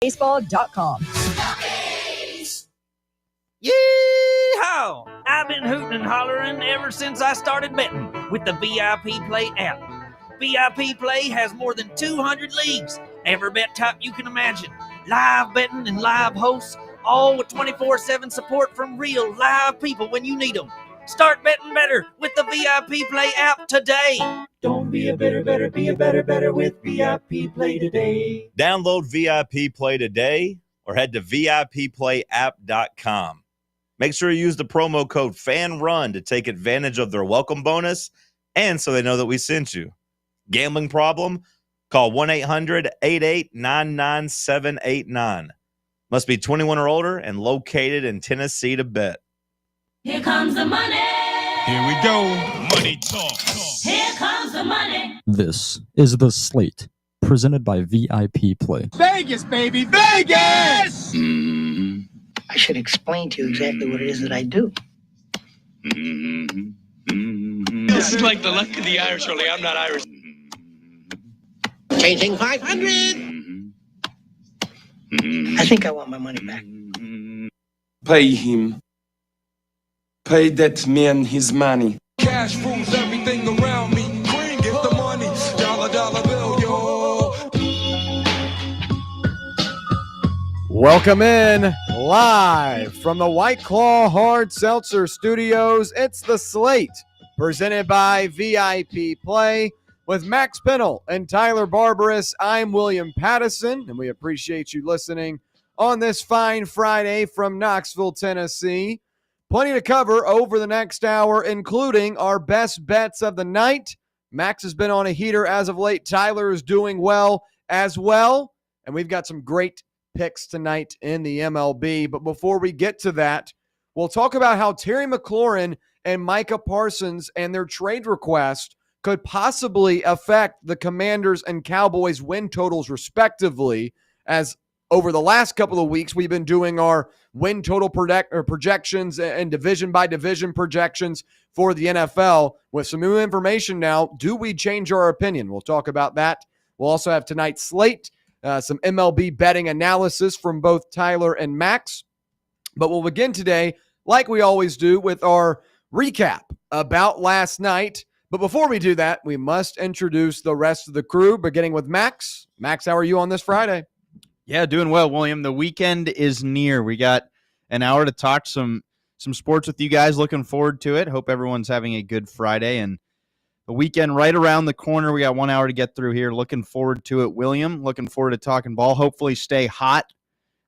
Baseball.com. Yeehaw! I've been hooting and hollering ever since I started betting with the VIP Play app. VIP Play has more than 200 leagues, every bet type you can imagine, live betting and live hosts, all with 24/7 support from real live people when you need them. Start betting better with the VIP Play app today. Don't be a better, be a better with VIP Play today. Download VIP Play today or head to VIPPlayApp.com. Make sure you use the promo code FANRUN to take advantage of their welcome bonus and so they know that we sent you. Gambling problem? Call 1-800-88-99789. Must be 21 or older and located in Tennessee to bet. Here comes the money. Here we go. Money talk. Here comes the money. This is the Slate, presented by VIP Play. Vegas, baby, Vegas! I should explain to you exactly what it is that I do. This is like the luck of the Irish, only I'm not Irish. Changing 500. I think I want my money back. Pay him. Pay that man his money. Cash rules everything around me. Green, get the money. Dollar bill, yo. Welcome in live from the White Claw Hard Seltzer Studios. It's the Slate, presented by VIP Play. With Max Pennell and Tyler Barbaras, I'm William Pattison, and we appreciate you listening on this fine Friday from Knoxville, Tennessee. Plenty to cover over the next hour, including our best bets of the night. Max has been on a heater as of late. Tyler is doing well as well, and we've got some great picks tonight in the MLB. But before we get to that, we'll talk about how Terry McLaurin and Micah Parsons and their trade request could possibly affect the Commanders and Cowboys win totals respectively, as over the last couple of weeks we've been doing our win total projections and division by division projections for the NFL. With some new information now, do we change our opinion? We'll talk about that. We'll also have tonight's slate, some MLB betting analysis from both Tyler and Max. But we'll begin today, like we always do, with our recap about last night. But before we do that, we must introduce the rest of the crew, beginning with Max. Max, how are you on this Friday? Yeah, doing well, William. The weekend is near. We got an hour to talk some sports with you guys. Looking forward to it. Hope everyone's having a good Friday. And the weekend right around the corner. We got 1 hour to get through here. Looking forward to it, William. Looking forward to talking ball. Hopefully stay hot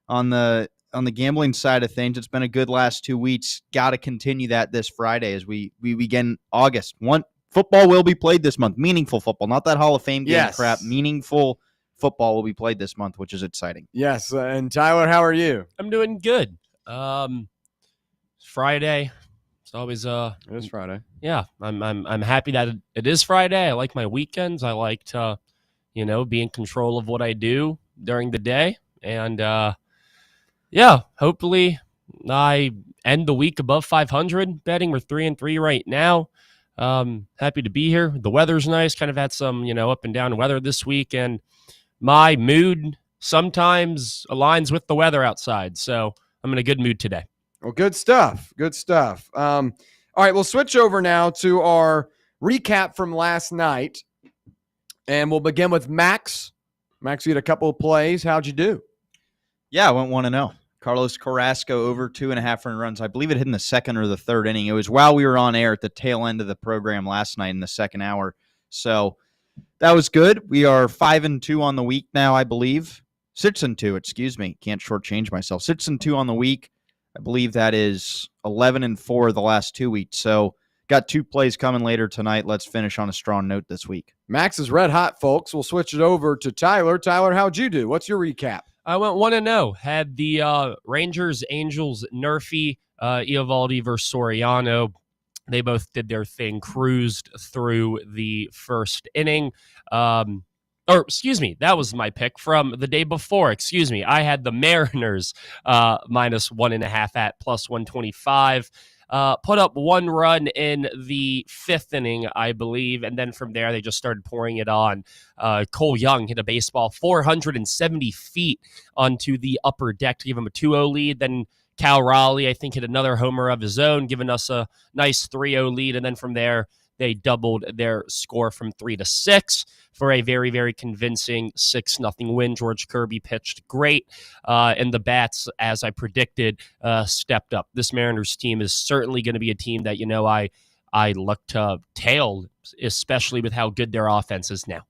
on the gambling side of things. It's been a good last 2 weeks. Got to continue that this Friday as we begin August. Football will be played this month. Meaningful football, not that Hall of Fame game crap. Meaningful football will be played this month, which is exciting. Yes, and Tyler, how are you? I'm doing good. It's Friday. It's always it is Friday. Yeah, I'm happy that it is Friday. I like my weekends. I like to, be in control of what I do during the day, and hopefully I end the week above 500 betting. We're 3-3 right now. Happy to be here. The weather's nice. Kind of had some, up and down weather this week, and my mood sometimes aligns with the weather outside. So I'm in a good mood today. Well, good stuff. Good stuff. All right, we'll switch over now to our recap from last night, and we'll begin with Max. Max, you had a couple of plays. How'd you do? Yeah, I went 1-0. Carlos Carrasco over 2.5 earned runs. I believe it hit in the second or the third inning. It was while we were on air at the tail end of the program last night in the second hour. So that was good. We are 5-2 on the week now, I believe. 6-2, excuse me. Can't shortchange myself. 6-2 on the week. I believe that is 11-4 the last 2 weeks. So got 2 plays coming later tonight. Let's finish on a strong note this week. Max is red hot, folks. We'll switch it over to Tyler. Tyler, how'd you do? What's your recap? I went 1-0. Had the Rangers, Angels, Nerfy, Eovaldi versus Soriano. They both did their thing, cruised through the first inning. That was my pick from the day before. I had the Mariners -1.5 at +125. put up 1 run in the 5th inning, I believe, and then from there they just started pouring it on. Cole Young hit a baseball 470 feet onto the upper deck to give him a 2-0 lead. Then Cal Raleigh, I think, hit another homer of his own, giving us a nice 3-0 lead, and then from there they doubled their score from 3-6 for a very, very convincing 6-0 win. George Kirby pitched great, and the bats, as I predicted, stepped up. This Mariners team is certainly going to be a team that, I look to tail, especially with how good their offense is now.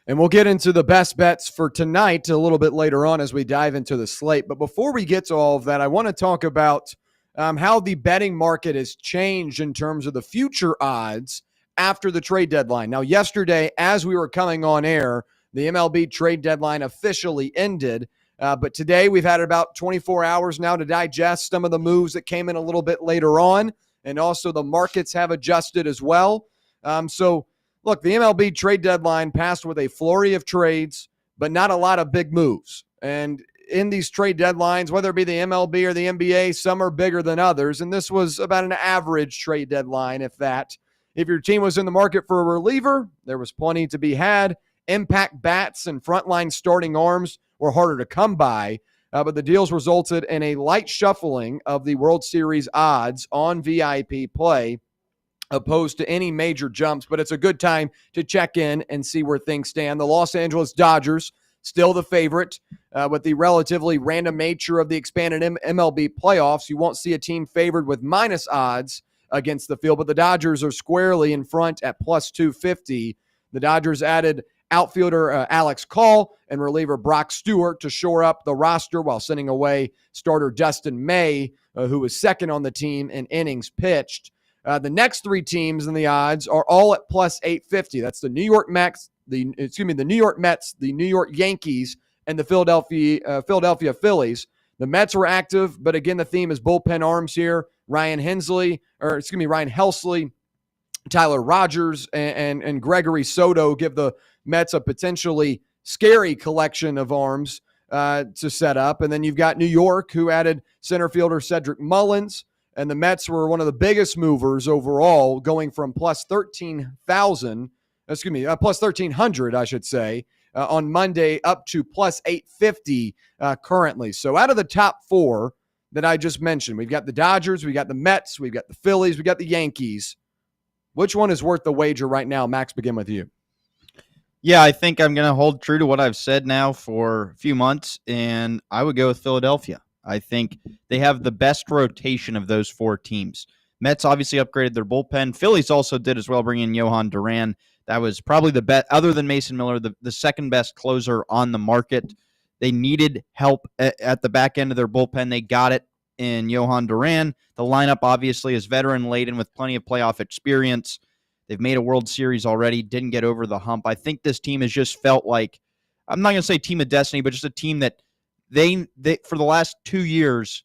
And we'll get into the best bets for tonight a little bit later on as we dive into the slate. But before we get to all of that, I want to talk about how the betting market has changed in terms of the future odds after the trade deadline. Now, yesterday, as we were coming on air, the MLB trade deadline officially ended. But today, we've had about 24 hours now to digest some of the moves that came in a little bit later on. And also the markets have adjusted as well. Look, the MLB trade deadline passed with a flurry of trades, but not a lot of big moves. And in these trade deadlines, whether it be the MLB or the NBA, some are bigger than others. And this was about an average trade deadline, if that. If your team was in the market for a reliever, there was plenty to be had. Impact bats and frontline starting arms were harder to come by. But the deals resulted in a light shuffling of the World Series odds on VIP play, opposed to any major jumps, but it's a good time to check in and see where things stand. The Los Angeles Dodgers, still the favorite, with the relatively random nature of the expanded MLB playoffs. You won't see a team favored with minus odds against the field, but the Dodgers are squarely in front at plus 250. The Dodgers added outfielder Alex Call and reliever Brock Stewart to shore up the roster while sending away starter Dustin May, who was second on the team in innings pitched. The next 3 teams in the odds are all at plus 850. That's the New York Mets, the New York Yankees, and the Philadelphia Phillies. The Mets were active, but again, the theme is bullpen arms here. Ryan Helsley, Tyler Rogers, and Gregory Soto give the Mets a potentially scary collection of arms to set up. And then you've got New York, who added center fielder Cedric Mullins. And the Mets were one of the biggest movers overall, going from plus 1,300, I should say, on Monday up to plus 850 currently. So out of the top 4 that I just mentioned, we've got the Dodgers, we've got the Mets, we've got the Phillies, we've got the Yankees. Which one is worth the wager right now? Max, begin with you. Yeah, I think I'm going to hold true to what I've said now for a few months, and I would go with Philadelphia. I think they have the best rotation of those 4 teams. Mets obviously upgraded their bullpen. Phillies also did as well, bringing in Johan Duran. That was probably the best, other than Mason Miller, the second best closer on the market. They needed help at the back end of their bullpen. They got it in Johan Duran. The lineup obviously is veteran-laden with plenty of playoff experience. They've made a World Series already, didn't get over the hump. I think this team has just felt like, I'm not going to say team of destiny, but just a team that they for the last 2 years,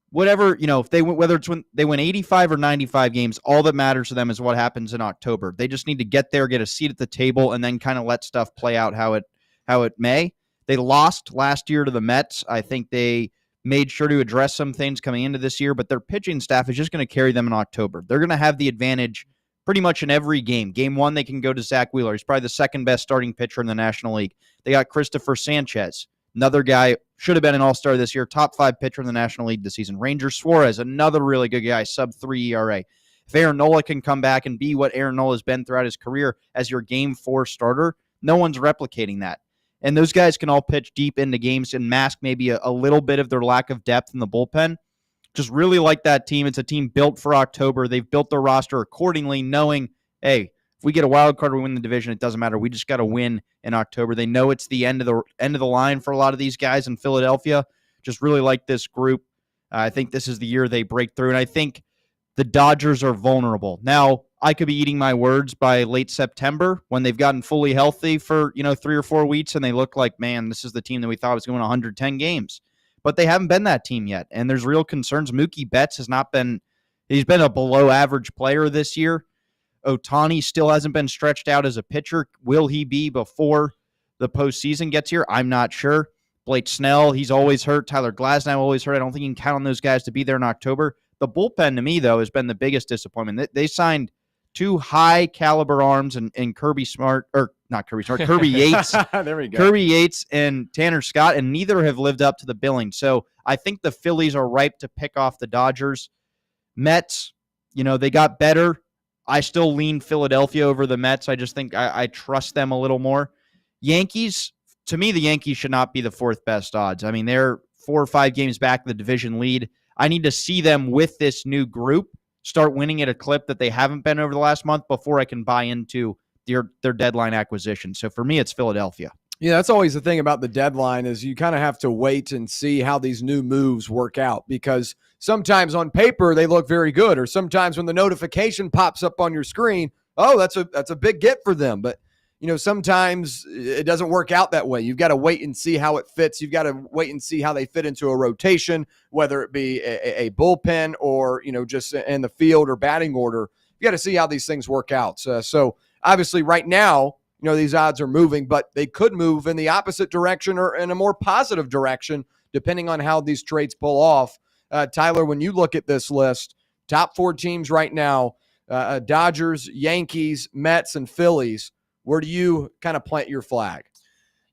whatever, if they whether it's when they win 85 or 95 games, all that matters to them is what happens in October. They just need to get there, get a seat at the table, and then kind of let stuff play out how it may. They lost last year to the Mets. I think they made sure to address some things coming into this year, but their pitching staff is just going to carry them in October. They're going to have the advantage pretty much in every game. Game 1, they can go to Zach Wheeler. He's probably the second best starting pitcher in the National League. They got Christopher Sanchez, another guy, should have been an all-star this year, top 5 pitcher in the National League this season. Ranger Suarez, another really good guy, sub-3 ERA. If Aaron Nola can come back and be what Aaron Nola has been throughout his career as your Game 4 starter, no one's replicating that. And those guys can all pitch deep into games and mask maybe a little bit of their lack of depth in the bullpen. Just really like that team. It's a team built for October. They've built their roster accordingly, knowing, hey, if we get a wild card, we win the division, it doesn't matter. We just got to win in October. They know it's the end of the line for a lot of these guys in Philadelphia. Just really like this group. I think this is the year they break through, and I think the Dodgers are vulnerable. Now, I could be eating my words by late September when they've gotten fully healthy for 3 or 4 weeks, and they look like, man, this is the team that we thought was going to win 110 games. But they haven't been that team yet, and there's real concerns. Mookie Betts has not been – he's been a below-average player this year. Ohtani still hasn't been stretched out as a pitcher. Will he be before the postseason gets here? I'm not sure. Blake Snell, he's always hurt. Tyler Glasnow always hurt. I don't think you can count on those guys to be there in October. The bullpen to me, though, has been the biggest disappointment. They signed 2 high caliber arms and Kirby Yates. There we go. Kirby Yates and Tanner Scott, and neither have lived up to the billing. So I think the Phillies are ripe to pick off the Dodgers. Mets, they got better. I still lean Philadelphia over the Mets. I just think I trust them a little more. Yankees, to me, the Yankees should not be the 4th best odds. I mean, they're 4 or 5 games back in the division lead. I need to see them with this new group start winning at a clip that they haven't been over the last month before I can buy into their deadline acquisition. So for me, it's Philadelphia. Yeah, that's always the thing about the deadline is you kind of have to wait and see how these new moves work out, because sometimes on paper they look very good, or sometimes when the notification pops up on your screen, oh, that's a big get for them. But sometimes it doesn't work out that way. You've got to wait and see how it fits. You've got to wait and see how they fit into a rotation, whether it be a bullpen or just in the field or batting order. You got to see how these things work out. So obviously right now, these odds are moving, but they could move in the opposite direction or in a more positive direction, depending on how these trades pull off. Tyler, when you look at this list, top 4 teams right now, Dodgers, Yankees, Mets, and Phillies, where do you kind of plant your flag?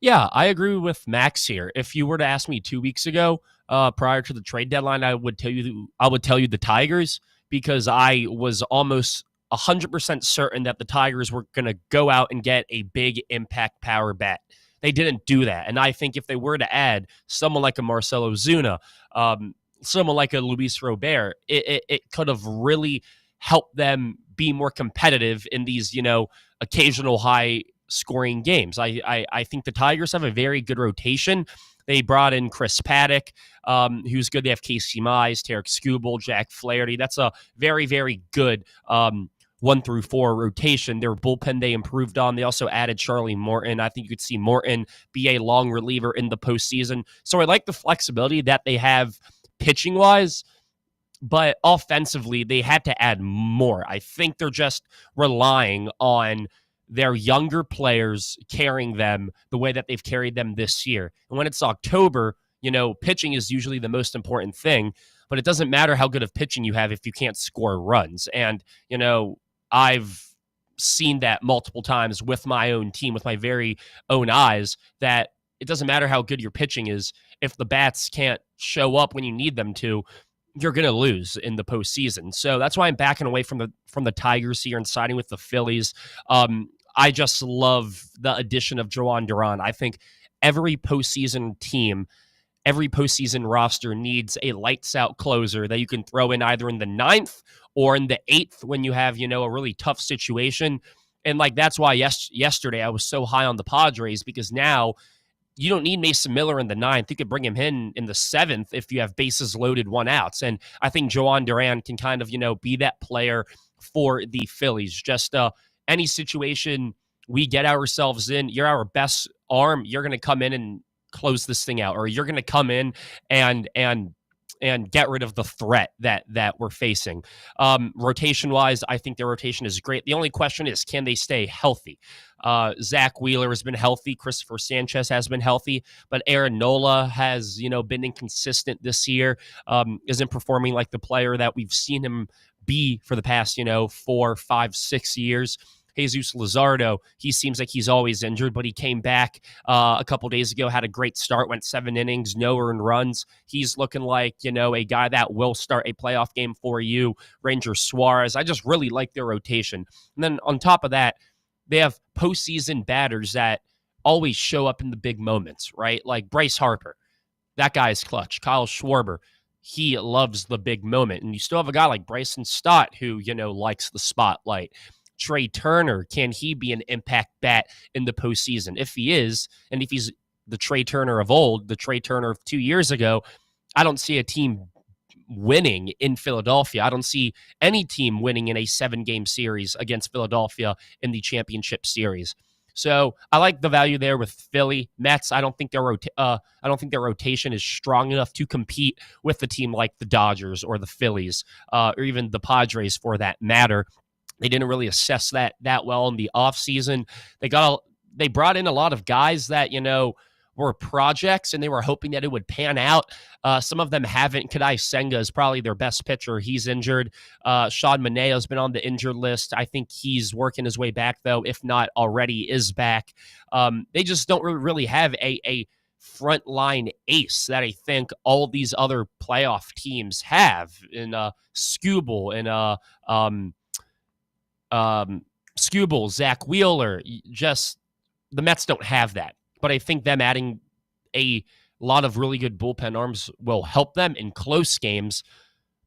Yeah, I agree with Max here. If you were to ask me 2 weeks ago, prior to the trade deadline, I would tell you the Tigers, because I was almost 100% certain that the Tigers were going to go out and get a big impact power bat. They didn't do that. And I think if they were to add someone like a Marcell Ozuna, someone like a Luis Robert, it could have really helped them be more competitive in these, occasional high scoring games. I think the Tigers have a very good rotation. They brought in Chris Paddock, who's good. They have Casey Mize, Tarek Skubal, Jack Flaherty. That's a very, very good 1 through 4 rotation. Their bullpen they improved on. They also added Charlie Morton. I think you could see Morton be a long reliever in the postseason. So I like the flexibility that they have pitching wise, but offensively they had to add more. I think they're just relying on their younger players carrying them the way that they've carried them this year. And when it's October, pitching is usually the most important thing, but it doesn't matter how good of pitching you have if you can't score runs. And, I've seen that multiple times with my own team, with my very own eyes, that it doesn't matter how good your pitching is. If the bats can't show up when you need them to, you're going to lose in the postseason. So that's why I'm backing away from the Tigers here and siding with the Phillies. I just love the addition of Joan Duran. I think every postseason team, every postseason roster needs a lights out closer that you can throw in either in the 9th or in the 8th when you have, a really tough situation. And that's why yesterday I was so high on the Padres, because now you don't need Mason Miller in the 9th. You could bring him in the 7th if you have bases loaded, 1 outs. And I think Joan Duran can kind of, be that player for the Phillies. Just any situation we get ourselves in, you're our best arm. You're going to come in and close this thing out, or you're going to come in and get rid of the threat that we're facing. Rotation wise, I think their rotation is great. The only question is, can they stay healthy? Zach Wheeler has been healthy. Christopher Sanchez has been healthy, but Aaron Nola has, been inconsistent this year. Isn't performing like the player that we've seen him be for the past, 4, 5, 6 years. Jesus Luzardo, he seems like he's always injured, but he came back a couple days ago, had a great start, went 7 innings, no earned runs. He's looking like, a guy that will start a playoff game for you. Ranger Suarez, I just really like their rotation. And then on top of that, they have postseason batters that always show up in the big moments, right? Like Bryce Harper, that guy is clutch. Kyle Schwarber, he loves the big moment. And you still have a guy like Bryson Stott who, likes the spotlight. Trey Turner, can he be an impact bat in the postseason? If he is, and if he's the Trey Turner of old, the Trey Turner of 2 years ago, I don't see a team winning in Philadelphia. I don't see any team winning in a 7-game series against Philadelphia in the championship series. So I like the value there with Philly. Mets, I don't think their rotation is strong enough to compete with a team like the Dodgers or the Phillies, or even the Padres for that matter. They didn't really assess that well in the offseason. They brought in a lot of guys that, were projects and they were hoping that it would pan out. Some of them haven't. Kadai Senga is probably their best pitcher. He's injured. Sean Manea has been on the injured list. I think he's working his way back, though, if not already is back. They just don't really have a frontline ace that I think all these other playoff teams have in Skubal and Skubal, Zach Wheeler. Just the Mets don't have that. But I think them adding a lot of really good bullpen arms will help them in close games.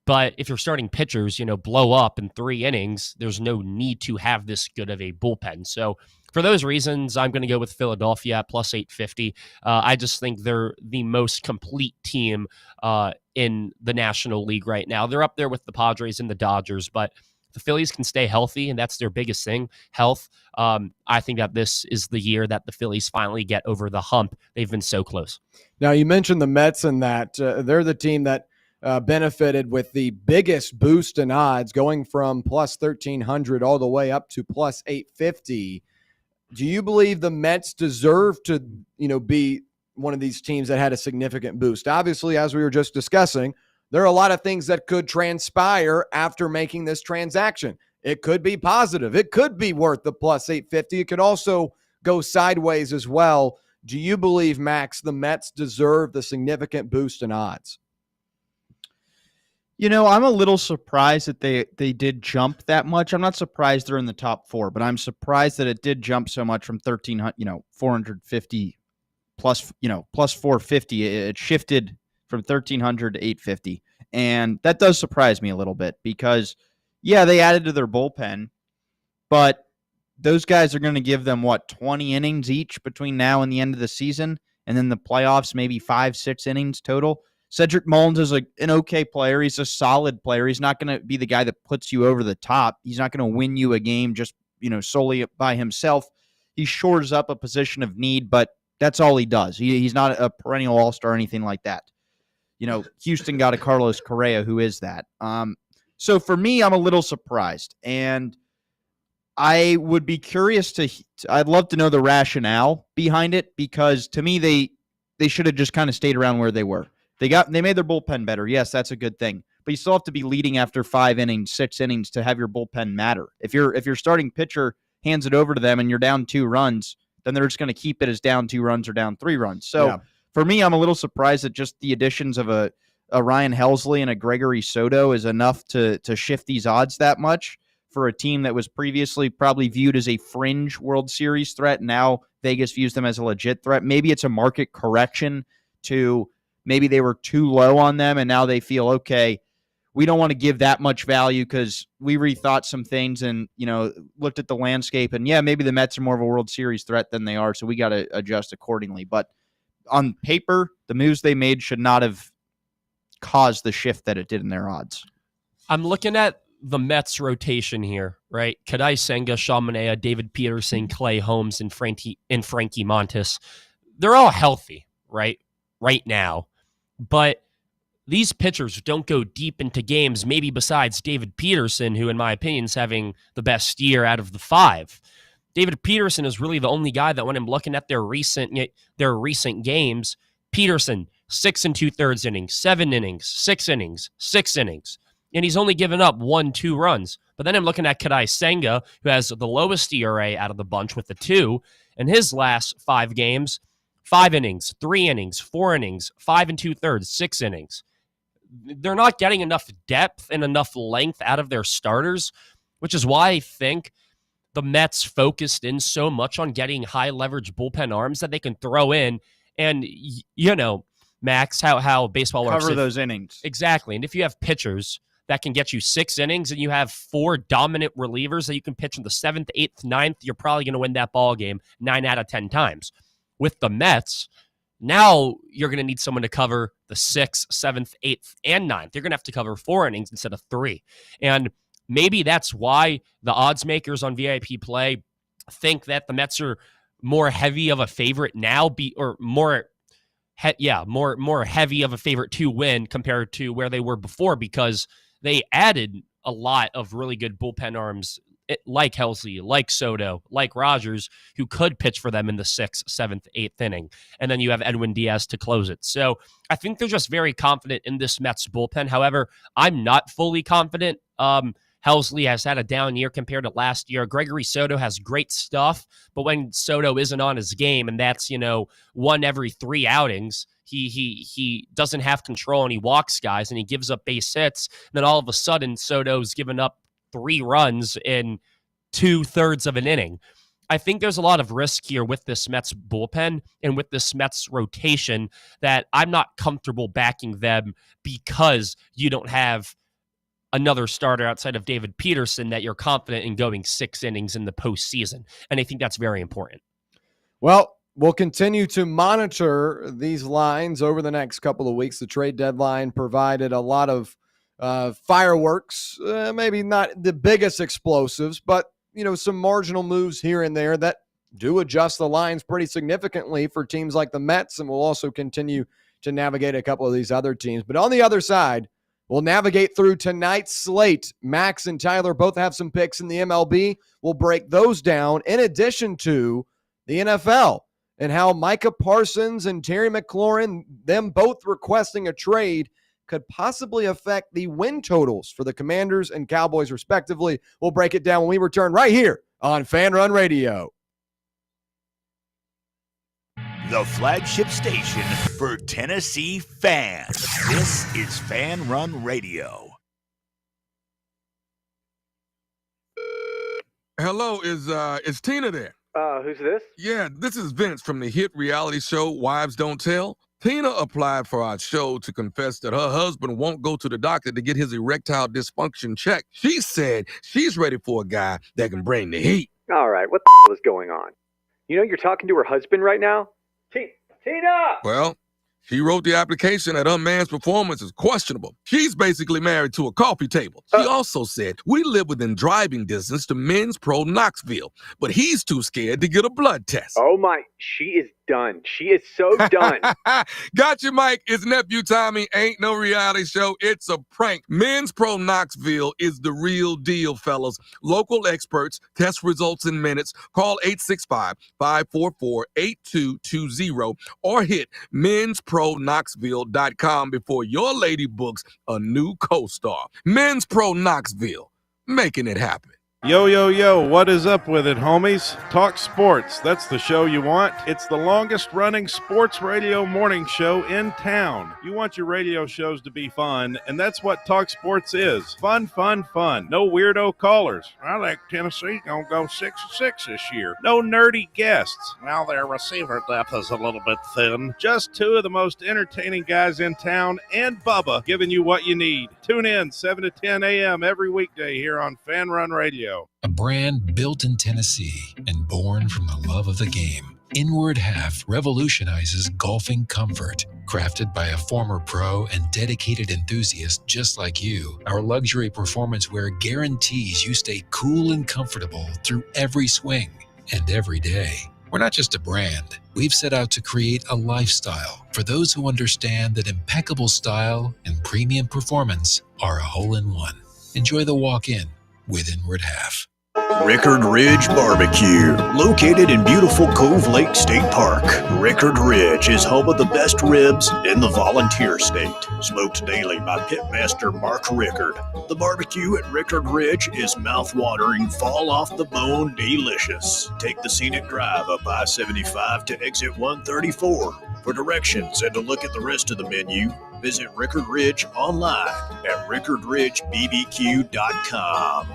But if you're starting pitchers, blow up in 3 innings, there's no need to have this good of a bullpen. So for those reasons, I'm going to go with Philadelphia at plus 850. I just think they're the most complete team in the National League right now. They're up there with the Padres and the Dodgers, but the Phillies can stay healthy, and that's their biggest thing, health. I think that this is the year that the Phillies finally get over the hump. They've been so close. Now, you mentioned the Mets and that they're the team that benefited with the biggest boost in odds, going from plus 1,300 all the way up to plus 850. Do you believe the Mets deserve to, be one of these teams that had a significant boost? Obviously, as we were just discussing, there are a lot of things that could transpire after making this transaction. It could be positive. It could be worth the plus 850. It could also go sideways as well. Do you believe, Max, the Mets deserve the significant boost in odds? I'm a little surprised that they did jump that much. I'm not surprised they're in the top 4, but I'm surprised that it did jump so much from 1,300, 450 plus, plus 450. It shifted from 1,300 to 850. And that does surprise me a little bit because, yeah, they added to their bullpen, but those guys are going to give them, 20 innings each between now and the end of the season, and then the playoffs, maybe 5-6 innings total. Cedric Mullins is an okay player. He's a solid player. He's not going to be the guy that puts you over the top. He's not going to win you a game just, solely by himself. He shores up a position of need, but that's all he does. He's not a perennial all-star or anything like that. Houston got a Carlos Correa, who is that. So for me, I'm a little surprised. And I would be curious I'd love to know the rationale behind it, because to me, they should have just kind of stayed around where they were. They made their bullpen better. Yes, that's a good thing. But you still have to be leading after 5 innings, 6 innings to have your bullpen matter. If your starting pitcher hands it over to them and you're down 2 runs, then they're just going to keep it as down 2 runs or down 3 runs. So for me, I'm a little surprised that just the additions of a Ryan Helsley and a Gregory Soto is enough to shift these odds that much for a team that was previously probably viewed as a fringe World Series threat. Now Vegas views them as a legit threat. Maybe it's a market correction to maybe they were too low on them, and now they feel, okay, we don't want to give that much value because we rethought some things and, looked at the landscape. And, yeah, maybe the Mets are more of a World Series threat than they are, so we got to adjust accordingly. But on paper, the moves they made should not have caused the shift that it did in their odds. I'm looking at the Mets rotation here, right? Kadai Senga, Sean Manaea, David Peterson, Clay Holmes, and Frankie Montas. They're all healthy, right now. But these pitchers don't go deep into games, maybe besides David Peterson, who, in my opinion, is having the best year out of the 5. David Peterson is really the only guy that, when I'm looking at their recent games, Peterson, 6 2/3 innings, 7 innings, 6 innings, 6 innings. And he's only given up 1-2 runs. But then I'm looking at Kadai Senga, who has the lowest ERA out of the bunch with the 2. In his last 5 games, 5 innings, 3 innings, 4 innings, 5 2/3, 6 innings. They're not getting enough depth and enough length out of their starters, which is why I think the Mets focused in so much on getting high leverage bullpen arms that they can throw in. And, Max, how baseball works. Cover those innings. Exactly. And if you have pitchers that can get you 6 innings and you have 4 dominant relievers that you can pitch in the 7th, 8th, 9th, you're probably going to win that ball game 9 out of 10 times. With the Mets, now you're going to need someone to cover the 6th, 7th, 8th, and 9th. You're going to have to cover 4 innings instead of 3. And maybe that's why the odds makers on VIP Play think that the Mets are more heavy of a favorite now, more heavy of a favorite to win compared to where they were before, because they added a lot of really good bullpen arms like Helsley, like Soto, like Rogers, who could pitch for them in the 6th, 7th, 8th inning. And then you have Edwin Diaz to close it. So I think they're just very confident in this Mets bullpen. However, I'm not fully confident. Helsley has had a down year compared to last year. Gregory Soto has great stuff, but when Soto isn't on his game, and that's, 1 every 3 outings, he doesn't have control and he walks guys and he gives up base hits. And then all of a sudden, Soto's given up 3 runs in 2/3 of an inning. I think there's a lot of risk here with this Mets bullpen and with this Mets rotation that I'm not comfortable backing them because you don't have another starter outside of David Peterson that you're confident in going 6 innings in the postseason. And I think that's very important. Well, we'll continue to monitor these lines over the next couple of weeks. The trade deadline provided a lot of fireworks, maybe not the biggest explosives, but, some marginal moves here and there that do adjust the lines pretty significantly for teams like the Mets, and we'll also continue to navigate a couple of these other teams. But on the other side, we'll navigate through tonight's slate. Max and Tyler both have some picks in the MLB. We'll break those down in addition to the NFL and how Micah Parsons and Terry McLaurin, them both requesting a trade, could possibly affect the win totals for the Commanders and Cowboys, respectively. We'll break it down when we return right here on Fan Run Radio. The flagship station for Tennessee fans. This is Fan Run Radio. Hello, is Tina there? Who's this? Yeah, this is Vince from the hit reality show Wives Don't Tell. Tina applied for our show to confess that her husband won't go to the doctor to get his erectile dysfunction checked. She said she's ready for a guy that can bring the heat. All right, what the is going on? You're talking to her husband right now? Tina! Well, she wrote the application that her man's performance is questionable. She's basically married to a coffee table. She also said, we live within driving distance to Men's Pro Knoxville, but he's too scared to get a blood test. Oh my, she is done. She is so done. Gotcha, Mike. It's Nephew Tommy. Ain't no reality show. It's a prank. Men's Pro Knoxville is the real deal, fellas. Local experts, test results in minutes. Call 865-544-8220 or hit men'spro-knoxville.com before your lady books a new co-star. Men's Pro Knoxville, making it happen. Yo, yo, yo, what is up with it, homies? Talk sports, that's the show you want. It's the longest running sports radio morning show in town. You want your radio shows to be fun, and that's what Talk Sports is. Fun, fun, fun. No weirdo callers. I think Tennessee gonna go 6-6 this year. No nerdy guests. Well, their receiver depth is a little bit thin. Just 2 of the most entertaining guys in town, and Bubba giving you what you need. Tune in 7 to 10 a.m. every weekday here on Fan Run Radio. A brand built in Tennessee and born from the love of the game. Inward Half revolutionizes golfing comfort. Crafted by a former pro and dedicated enthusiast just like you, our luxury performance wear guarantees you stay cool and comfortable through every swing and every day. We're not just a brand. We've set out to create a lifestyle for those who understand that impeccable style and premium performance are a hole-in-one. Enjoy the walk-in with Inward Half. Rickard Ridge Barbecue, located in beautiful Cove Lake State Park. Rickard Ridge is home of the best ribs in the volunteer state. Smoked daily by pitmaster Mark Rickard. The barbecue at Rickard Ridge is mouth-watering, fall-off-the-bone delicious. Take the scenic drive up I-75 to exit 134. For directions and to look at the rest of the menu, visit Rickard Ridge online at rickardridgebbq.com.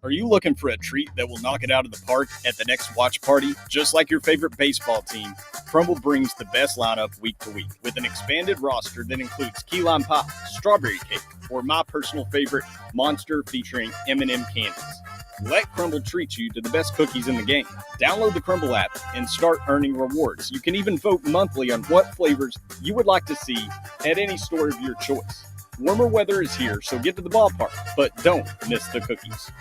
Are you looking for a treat that will knock it out of the park at the next watch party? Just like your favorite baseball team, Crumble brings the best lineup week to week with an expanded roster that includes key lime pie, strawberry cake, or my personal favorite, Monster featuring M&M candies. Let Crumble treat you to the best cookies in the game. Download the Crumble app and start earning rewards. You can even vote monthly on what flavors you would like to see at any store of your choice. Warmer weather is here, so get to the ballpark, but don't miss the cookies.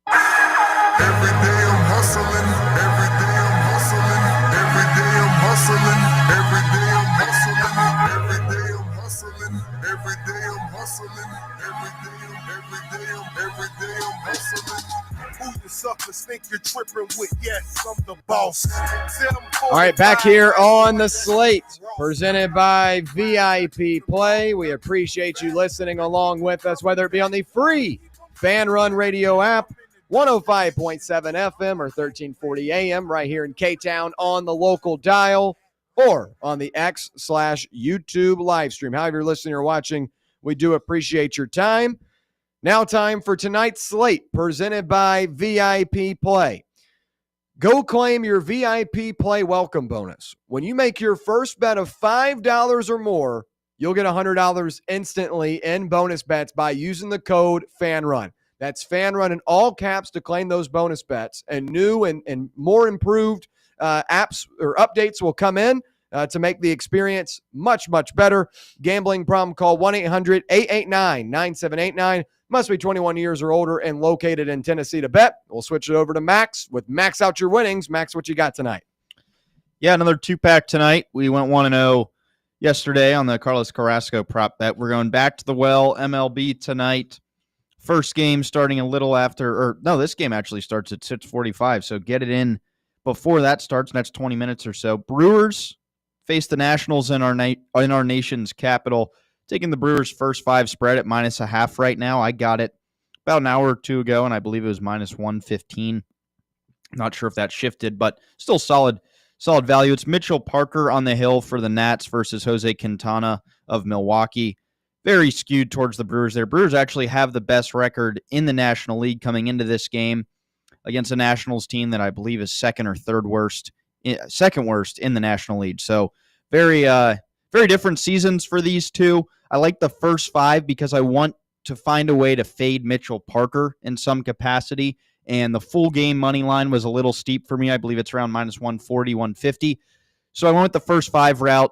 Every day I'm hustling, every day I'm hustling, every day I'm hustling, every day I'm hustling, every day I'm hustling, every day I'm hustling. All right, back here on the Slate, presented by VIP Play. We appreciate you listening along with us, whether it be on the free Fan Run Radio app, 105.7 FM or 1340 AM right here in K-Town on the local dial, or on the X/YouTube live stream. However you're listening or watching, we do appreciate your time. Now time for tonight's Slate, presented by VIP Play. Go claim your VIP Play welcome bonus. When you make your first bet of $5 or more, you'll get $100 instantly in bonus bets by using the code FANRUN. That's FANRUN in all caps to claim those bonus bets. And new and more improved apps or updates will come in to make the experience much, much better. Gambling problem, call 1-800-889-9789. Must be 21 years or older and located in Tennessee to bet. We'll switch it over to Max with Max Out Your Winnings. Max, what you got tonight? Yeah, another two-pack tonight. We went 1-0 yesterday on the Carlos Carrasco prop bet. We're going back to the well, MLB tonight. First game starting a little after, or no, this game actually starts at 6:45, so get it in before that starts, and that's 20 minutes or so. Brewers face the Nationals in our nation's capital. Taking the Brewers' first 5 spread at -0.5 right now. I got it about an hour or two ago, and I believe it was -115. Not sure if that shifted, but still solid value. It's Mitchell Parker on the hill for the Nats versus Jose Quintana of Milwaukee. Very skewed towards the Brewers there. Brewers actually have the best record in the National League coming into this game against a Nationals team that I believe is second worst in the National League. So very different seasons for these two. I like the first 5 because I want to find a way to fade Mitchell Parker in some capacity, and the full game money line was a little steep for me. I believe it's around -140, 150. So I went with the first 5 route,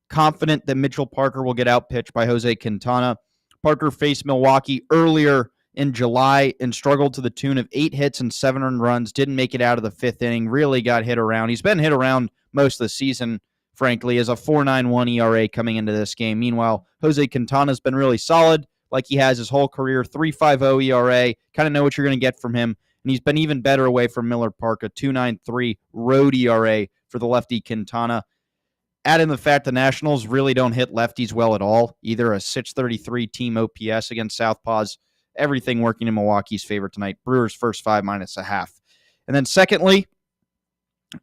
confident that Mitchell Parker will get outpitched by Jose Quintana. Parker faced Milwaukee earlier in July and struggled to the tune of 8 hits and 7 earned runs, didn't make it out of the 5th inning, really got hit around. He's been hit around most of the season, frankly, as a 4.91 ERA coming into this game. Meanwhile, Jose Quintana's been really solid, like he has his whole career, 3.50 ERA. Kind of know what you're going to get from him. And he's been even better away from Miller Park, a 2.93 road ERA for the lefty Quintana. Add in the fact the Nationals really don't hit lefties well at all, either a 633 team OPS against Southpaws. Everything working in Milwaukee's favor tonight. Brewers first 5 -0.5. And then secondly,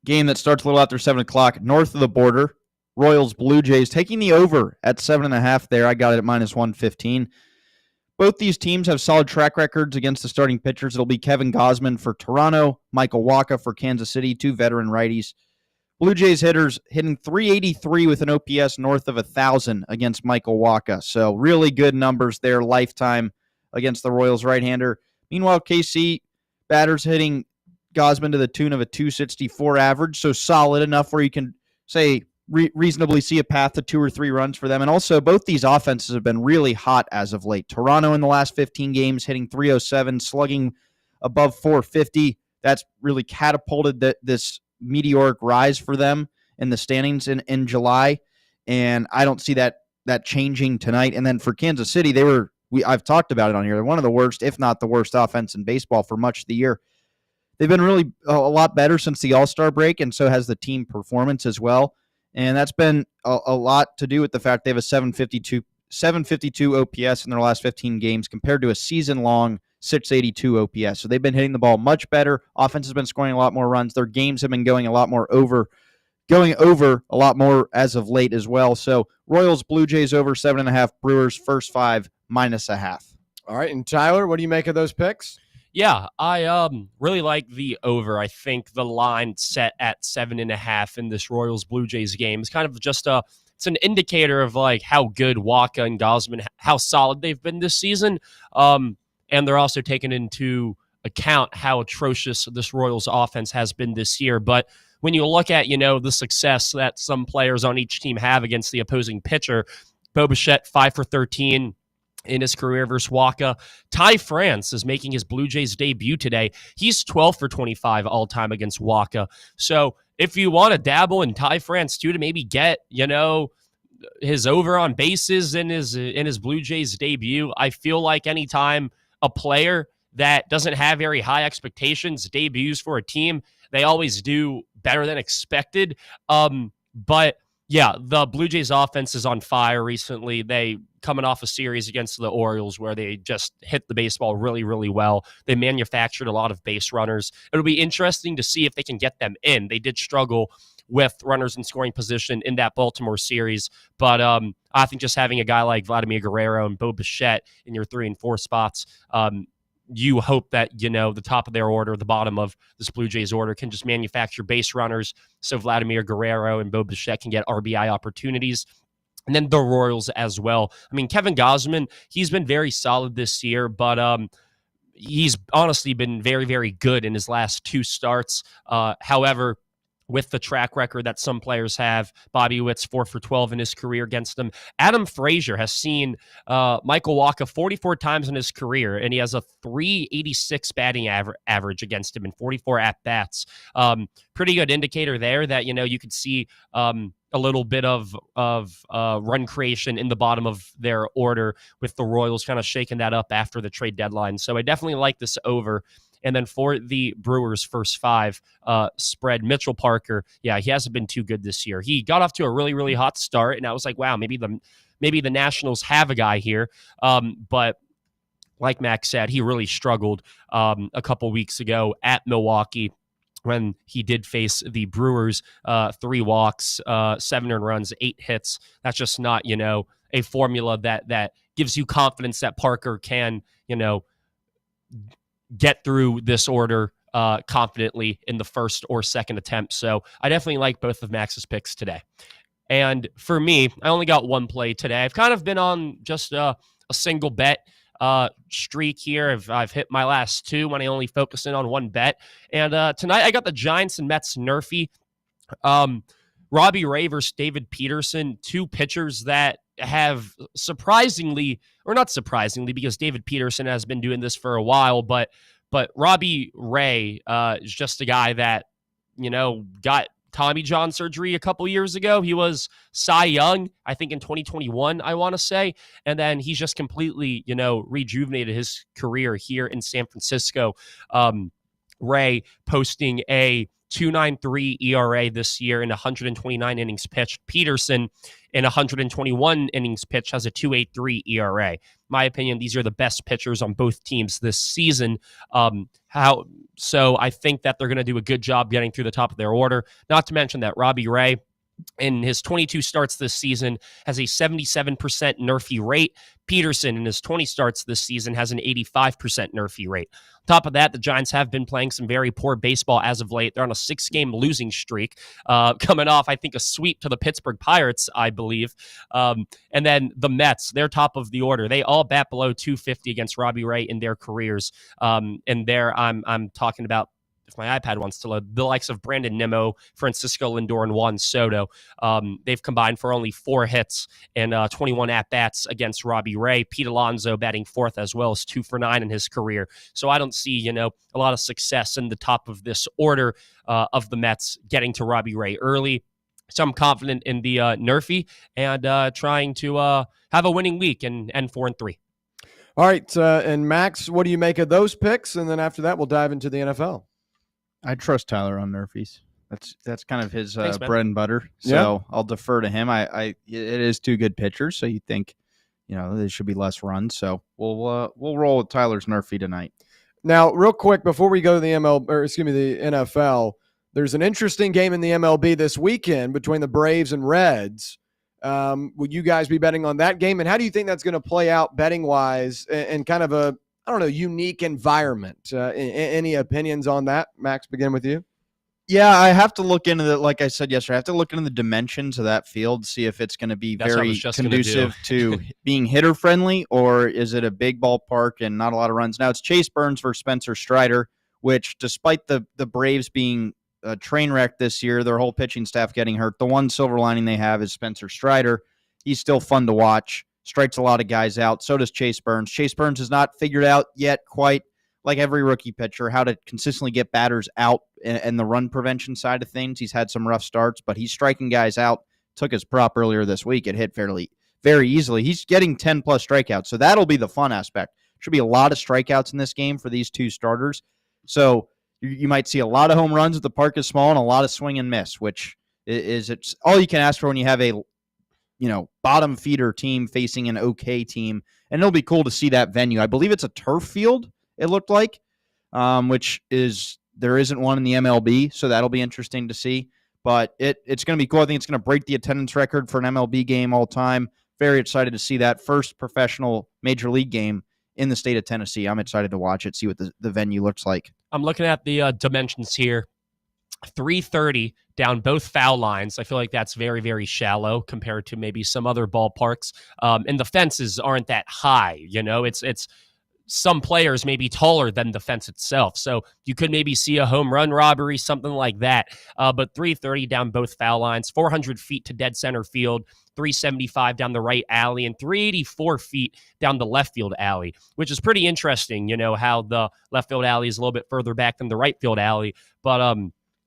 game that starts a little after 7 o'clock, north of the border, Royals Blue Jays taking the over at 7.5 there. I got it at -115. Both these teams have solid track records against the starting pitchers. It'll be Kevin Gausman for Toronto, Michael Wacha for Kansas City, 2 veteran righties. Blue Jays hitters hitting .383 with an OPS north of 1,000 against Michael Wacha. So really good numbers there, lifetime against the Royals right-hander. Meanwhile, KC batters hitting Gausman to the tune of a 264 average, so solid enough where you can say reasonably see a path to 2 or 3 runs for them. And also, both these offenses have been really hot as of late. Toronto in the last 15 games hitting .307, slugging above .450. That's really catapulted this meteoric rise for them in the standings in July, and I don't see that changing tonight. And then for Kansas City, I've talked about it on here. They're one of the worst, if not the worst, offense in baseball for much of the year. They've been really a lot better since the All-Star break, and so has the team performance as well. And that's been a lot to do with the fact they have a 752 OPS in their last 15 games compared to a season-long 682 OPS. So they've been hitting the ball much better. Offense has been scoring a lot more runs. Their games have been going over a lot more as of late as well. So Royals, Blue Jays over 7.5, Brewers first 5 -0.5. All right, and Tyler, what do you make of those picks? Yeah, I really like the over. I think the line set at 7.5 in this Royals Blue Jays game is kind of just it's an indicator of like how good Wacha and Gausman, how solid they've been this season. And they're also taking into account how atrocious this Royals offense has been this year. But when you look at, the success that some players on each team have against the opposing pitcher, Bo Bichette 5 for 13 in his career versus Wacha. Ty France is making his Blue Jays debut today. He's 12 for 25 all-time against Wacha. So if you want to dabble in Ty France too, to maybe get, his over on bases in his Blue Jays debut. I feel like anytime a player that doesn't have very high expectations debuts for a team, they always do better than expected. But yeah, the Blue Jays offense is on fire recently. They coming off a series against the Orioles where they just hit the baseball really, really well. They manufactured a lot of base runners. It'll be interesting to see if they can get them in. They did struggle with runners in scoring position in that Baltimore series. But I think just having a guy like Vladimir Guerrero and Bo Bichette in your 3 and 4 spots, you hope that, the top of their order, the bottom of this Blue Jays order can just manufacture base runners so Vladimir Guerrero and Bo Bichette can get RBI opportunities. And then the Royals as well. I mean, Kevin Gausman, he's been very solid this year, but he's honestly been very, very good in his last 2 starts. However, with the track record that some players have, Bobby Witt's 4 for 12 in his career against them. Adam Frazier has seen Michael Wacha 44 times in his career, and he has a 386 batting average against him in 44 at-bats. Pretty good indicator there that, you could see a little bit of run creation in the bottom of their order with the Royals kind of shaking that up after the trade deadline. So I definitely like this over. And then for the Brewers' first 5 spread, Mitchell Parker, yeah, he hasn't been too good this year. He got off to a really, really hot start, and I was like, wow, maybe the Nationals have a guy here. But like Max said, he really struggled a couple weeks ago at Milwaukee when he did face the Brewers. 3 walks, 7 earned runs, 8 hits. That's just not, a formula that gives you confidence that Parker can, get through this order confidently in the first or second attempt. So I definitely like both of Max's picks today. And for me, I only got 1 play today. I've kind of been on just a single bet streak here. I've hit my last 2 when I only focus in on 1 bet. And tonight I got the Giants and Mets Nerfy. Robbie Ray versus David Peterson, 2 pitchers that have surprisingly, or not surprisingly, because David Peterson has been doing this for a while, but Robbie Ray is just a guy that, got Tommy John surgery a couple years ago. He was Cy Young, I think in 2021, I want to say. And then he's just completely, rejuvenated his career here in San Francisco. Ray posting a 2.93 ERA this year in 129 innings pitched. Peterson in 121 innings pitched has a 2.83 ERA. My opinion, these are the best pitchers on both teams this season. So I think that they're going to do a good job getting through the top of their order. Not to mention that Robbie Ray, in his 22 starts this season, has a 77% NERFI rate. Peterson, in his 20 starts this season, has an 85% NERFI rate. On top of that, the Giants have been playing some very poor baseball as of late. They're on a 6-game losing streak, coming off, I think, a sweep to the Pittsburgh Pirates, I believe. And then the Mets, they're top of the order. They all bat below 250 against Robbie Ray in their careers. And there I'm talking about, if my iPad wants to load, the likes of Brandon Nimmo, Francisco Lindor, and Juan Soto. They've combined for only 4 hits and 21 at-bats against Robbie Ray. Pete Alonso batting 4th as well as 2 for 9 in his career. So I don't see, a lot of success in the top of this order of the Mets getting to Robbie Ray early. So I'm confident in the NERFI and trying to have a winning week and 4-3. All right, and Max, what do you make of those picks? And then after that, we'll dive into the NFL. I trust Tyler on Nerfies. That's kind of his Thanks, bread and butter. So I'll defer to him. It is 2 good pitchers, so you think, there should be less runs. So we'll roll with Tyler's Nerfy tonight. Now, real quick before we go to the the NFL, there's an interesting game in the MLB this weekend between the Braves and Reds. Would you guys be betting on that game? And how do you think that's going to play out betting wise and kind of a unique environment? Any opinions on that? Max, begin with you. Yeah, I have to look into the, like I said yesterday, I have to look into the dimensions of that field, see if it's going to be very conducive to being hitter friendly, or is it a big ballpark and not a lot of runs? Now it's Chase Burns versus Spencer Strider, which despite the Braves being a train wreck this year, their whole pitching staff getting hurt, the one silver lining they have is Spencer Strider. He's still fun to watch. Strikes a lot of guys out. So does Chase Burns. Chase Burns has not figured out yet, quite like every rookie pitcher, how to consistently get batters out and the run prevention side of things. He's had some rough starts, but he's striking guys out took his prop earlier this week. It hit very easily. He's getting 10-plus strikeouts, so that'll be the fun aspect. Should be a lot of strikeouts in this game for these two starters. So you might see a lot of home runs if the park is small and a lot of swing and miss, which it's all you can ask for when you have a bottom feeder team facing an okay team. And it'll be cool to see that venue. I believe it's a turf field, it looked like, which is there isn't one in the MLB, so that'll be interesting to see. But it's going to be cool. I think it's going to break the attendance record for an MLB game all time. Very excited to see that first professional major league game in the state of Tennessee. I'm excited to watch it, see what the venue looks like. I'm looking at the dimensions here. 330 down both foul lines. I feel like that's very, very shallow compared to maybe some other ballparks. And the fences aren't that high. It's some players may be taller than the fence itself. So you could maybe see a home run robbery, something like that. But 330 down both foul lines, 400 feet to dead center field, 375 down the right alley, and 384 feet down the left field alley, which is pretty interesting, how the left field alley is a little bit further back than the right field alley. But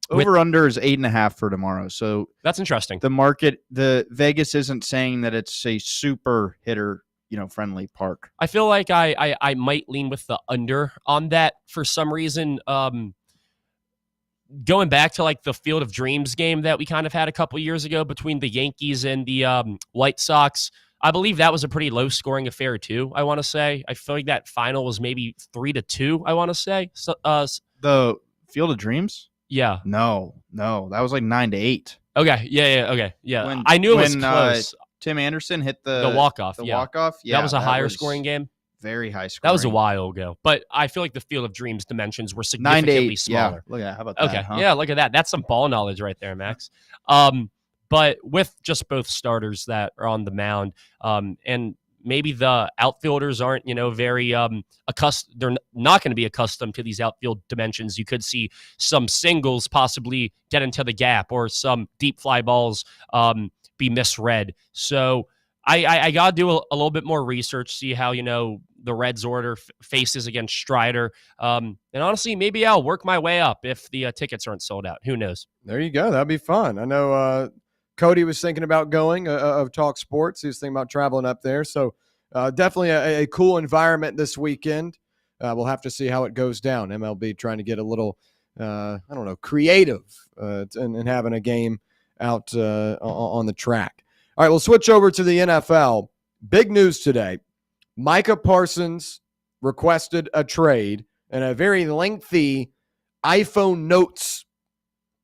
over-under is 8.5 for tomorrow. So that's interesting. The Vegas isn't saying that it's a super hitter, friendly park. I feel like I might lean with the under on that for some reason. Going back to like the Field of Dreams game that we kind of had a couple years ago between the Yankees and the White Sox, I believe that was a pretty low scoring affair too. I want to say I feel like that final was maybe 3-2. I want to say the Field of Dreams. Yeah. No, that was like 9-8. Okay. Yeah. Okay. Yeah. I knew it was close. Tim Anderson hit the walk-off. Walk-off. Yeah. That was a higher scoring game. Very high scoring. That was a while ago. But I feel like the Field of Dreams dimensions were significantly smaller. Yeah. Look at that. How about that? Okay. Huh? Yeah, look at that. That's some ball knowledge right there, Max. But with just both starters that are on the mound, and maybe the outfielders aren't, very accustomed. They're not going to be accustomed to these outfield dimensions. You could see some singles possibly get into the gap or some deep fly balls be misread. So I got to do a little bit more research, see how, the Reds order faces against Strider. And honestly, maybe I'll work my way up if the tickets aren't sold out. Who knows? There you go. That'd be fun. I know Cody was thinking about going of Talk Sports. He was thinking about traveling up there. So definitely a cool environment this weekend. We'll have to see how it goes down. MLB trying to get a little, creative and having a game out on the track. All right, we'll switch over to the NFL. Big news today. Micah Parsons requested a trade and a very lengthy iPhone notes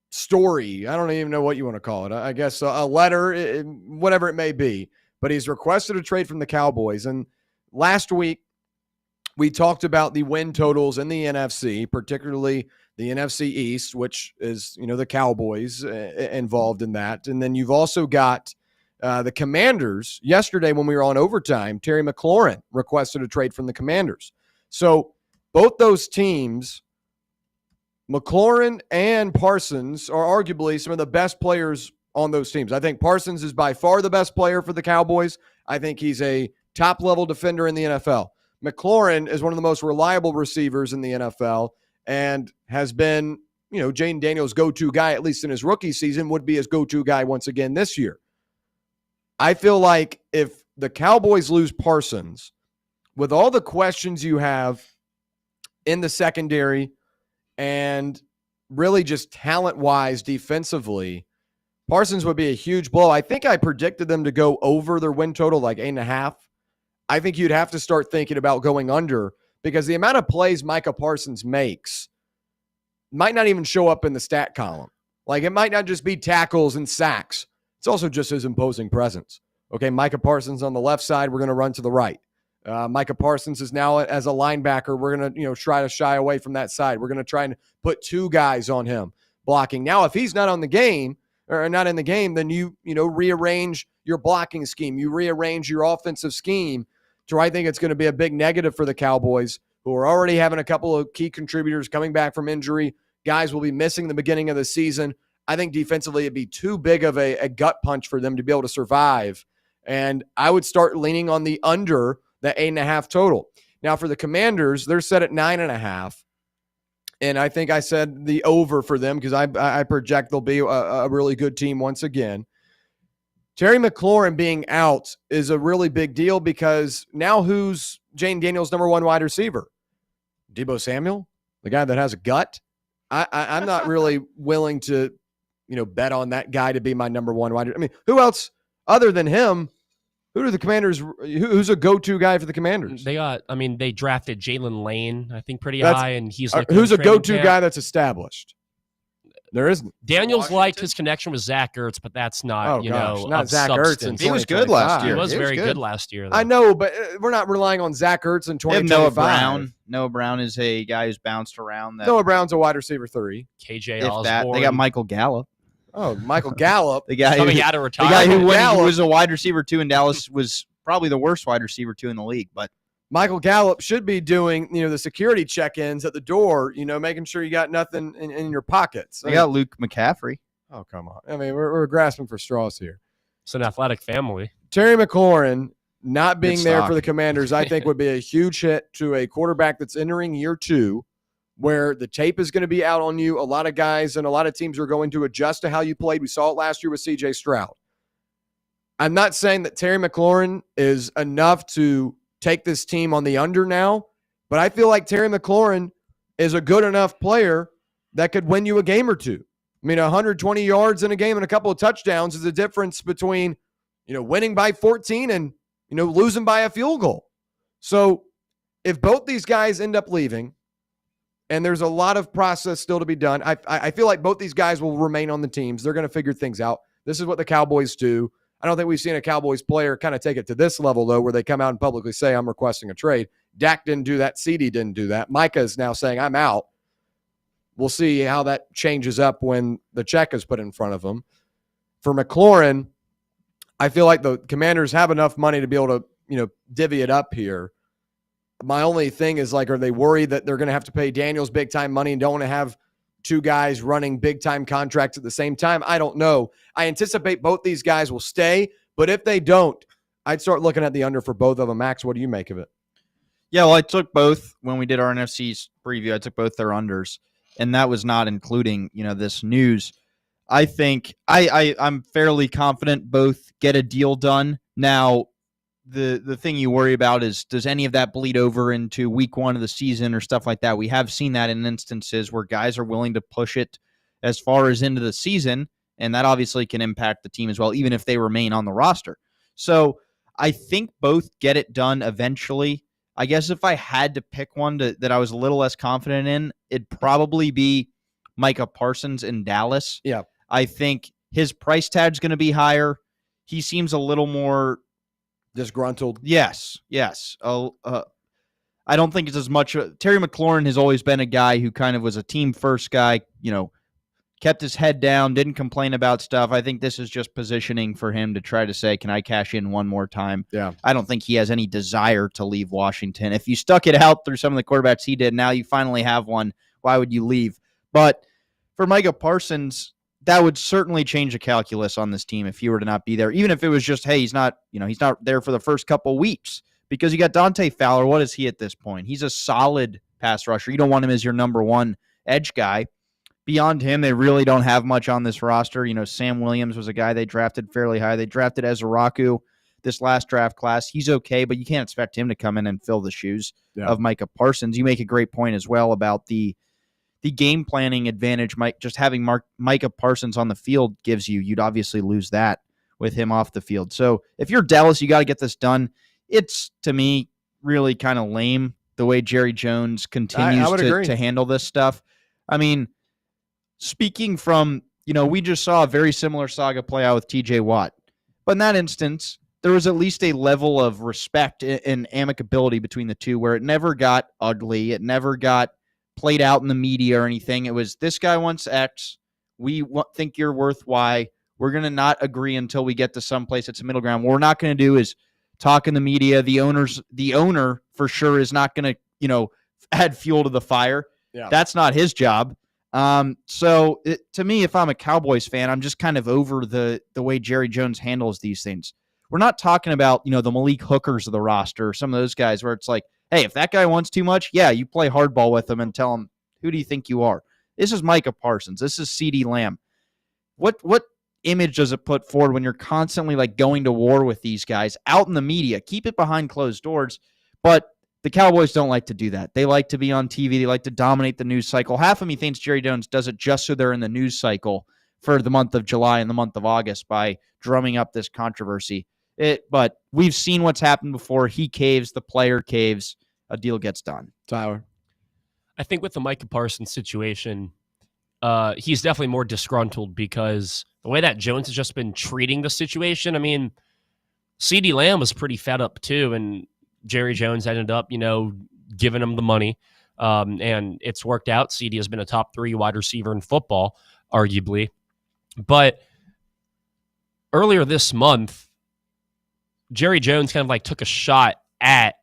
story. I don't even know what you want to call it. I guess a letter, whatever it may be. But he's requested a trade from the Cowboys. And last week, we talked about the win totals in the NFC, particularly the NFC East, which is, the Cowboys involved in that. And then you've also got the Commanders. Yesterday when we were on overtime, Terry McLaurin requested a trade from the Commanders. So both those teams, McLaurin and Parsons, are arguably some of the best players on those teams. I think Parsons is by far the best player for the Cowboys. I think he's a top-level defender in the NFL. McLaurin is one of the most reliable receivers in the NFL and has been, Jayden Daniels' go-to guy, at least in his rookie season, would be his go-to guy once again this year. I feel like if the Cowboys lose Parsons, with all the questions you have in the secondary and really just talent-wise defensively, Parsons would be a huge blow. I think I predicted them to go over their win total, like 8.5. I think you'd have to start thinking about going under because the amount of plays Micah Parsons makes might not even show up in the stat column. Like, it might not just be tackles and sacks. It's also just his imposing presence. Okay, Micah Parsons on the left side, we're going to run to the right. Micah Parsons is now as a linebacker. We're going to, try to shy away from that side. We're going to try and put two guys on him blocking. Now, if he's not on the game or not in the game, then you rearrange your blocking scheme. You rearrange your offensive scheme to where I think it's going to be a big negative for the Cowboys, who are already having a couple of key contributors coming back from injury. Guys will be missing the beginning of the season. I think defensively it'd be too big of a gut punch for them to be able to survive. And I would start leaning on the under the 8.5 total. Now for the Commanders, they're set at 9.5. And I think I said the over for them because I project they'll be a really good team once again. Terry McLaurin being out is a really big deal because now who's Jane Daniels' number one wide receiver? Deebo Samuel, the guy that has a gut? I'm not really willing to, bet on that guy to be my number one wide receiver. I mean, who else other than him? Who do the Commanders? Who's a go-to guy for the Commanders? They drafted Jalen Lane, I think, pretty high, and he's like who's a go-to guy that's established? There isn't. Daniels liked his connection with Zach Ertz, but that's not, not of Zach substance. Ertz. He was good last year. He was very good last year, though. I know, but we're not relying on Zach Ertz in 2025. Noah Brown. Noah Brown is a guy who's bounced around. Noah Brown's a wide receiver 3. KJ Osborne. They got Michael Gallup. Oh, Michael Gallup. The guy coming out of retirement. The guy who was a wide receiver 2 in Dallas was probably the worst wide receiver 2 in the league, but Michael Gallup should be doing, the security check-ins at the door, making sure you got nothing in your pockets. They got Luke McCaffrey. Oh, come on. I mean, we're grasping for straws here. It's an athletic family. Terry McLaurin not being Good there stock. for the Commanders, I think, would be a huge hit to a quarterback that's entering year 2, where the tape is going to be out on you. A lot of guys and a lot of teams are going to adjust to how you played. We saw it last year with C.J. Stroud. I'm not saying that Terry McLaurin is enough to take this team on the under now, but I feel like Terry McLaurin is a good enough player that could win you a game or two. I mean, 120 yards in a game and a couple of touchdowns is the difference between, winning by 14 and, losing by a field goal. So if both these guys end up leaving, and there's a lot of process still to be done, I feel like both these guys will remain on the teams. They're going to figure things out. This is what the Cowboys do. I don't think we've seen a Cowboys player kind of take it to this level, though, where they come out and publicly say, I'm requesting a trade. Dak didn't do that. CD didn't do that. Micah is now saying, I'm out. We'll see how that changes up when the check is put in front of him. For McLaurin, I feel like the Commanders have enough money to be able to, divvy it up here. My only thing is, are they worried that they're going to have to pay Daniels big-time money and don't want to have two guys running big-time contracts at the same time? I don't know. I anticipate both these guys will stay, but if they don't, I'd start looking at the under for both of them. Max, what do you make of it? Yeah, well, I took both when we did our NFC preview. I took both their unders, and that was not including, this news. I think I'm fairly confident both get a deal done. Now, the thing you worry about is, does any of that bleed over into week 1 of the season or stuff like that? We have seen that in instances where guys are willing to push it as far as into the season, and that obviously can impact the team as well, even if they remain on the roster. So I think both get it done eventually. I guess if I had to pick one that I was a little less confident in, it'd probably be Micah Parsons in Dallas. Yeah. I think his price tag's going to be higher. He seems a little more disgruntled. Yes. I don't think it's as much. Terry McLaurin has always been a guy who kind of was a team first guy, kept his head down, didn't complain about stuff. I think this is just positioning for him to try to say, can I cash in one more time? Yeah. I don't think he has any desire to leave Washington. If you stuck it out through some of the quarterbacks he did, now you finally have one. Why would you leave? But for Micah Parsons, that would certainly change the calculus on this team if he were to not be there. Even if it was just, hey, he's not there for the first couple weeks, because you got Dante Fowler. What is he at this point? He's a solid pass rusher. You don't want him as your number one edge guy. Beyond him, they really don't have much on this roster. Sam Williams was a guy they drafted fairly high. They drafted Ezraku this last draft class. He's okay, but you can't expect him to come in and fill the shoes of Micah Parsons. You make a great point as well about the game planning advantage just having Micah Parsons on the field gives you. You'd obviously lose that with him off the field. So if you're Dallas, you got to get this done. It's, to me, really kind of lame the way Jerry Jones continues to handle this stuff. I mean, speaking from, we just saw a very similar saga play out with TJ Watt. But in that instance, there was at least a level of respect and amicability between the two where it never got ugly. It never got played out in the media or anything. It was, this guy wants X. We think you're worth Y. We're going to not agree until we get to someplace that's a middle ground. What we're not going to do is talk in the media. The owner for sure is not going to, add fuel to the fire. Yeah. That's not his job. To me, if I'm a Cowboys fan, I'm just kind of over the way Jerry Jones handles these things. We're not talking about, the Malik Hookers of the roster, or some of those guys where it's like, hey, if that guy wants too much, yeah, you play hardball with him and tell him, who do you think you are? This is Micah Parsons. This is CeeDee Lamb. What image does it put forward when you're constantly like going to war with these guys out in the media? Keep it behind closed doors. But the Cowboys don't like to do that. They like to be on TV. They like to dominate the news cycle. Half of me thinks Jerry Jones does it just so they're in the news cycle for the month of July and the month of August by drumming up this controversy. But we've seen what's happened before. He caves, the player caves, a deal gets done. Tyler? I think with the Micah Parsons situation, he's definitely more disgruntled because the way that Jones has just been treating the situation, I mean, CeeDee Lamb was pretty fed up too, and Jerry Jones ended up, giving him the money, and it's worked out. CeeDee has been a top 3 wide receiver in football, arguably. But earlier this month, Jerry Jones kind of like took a shot at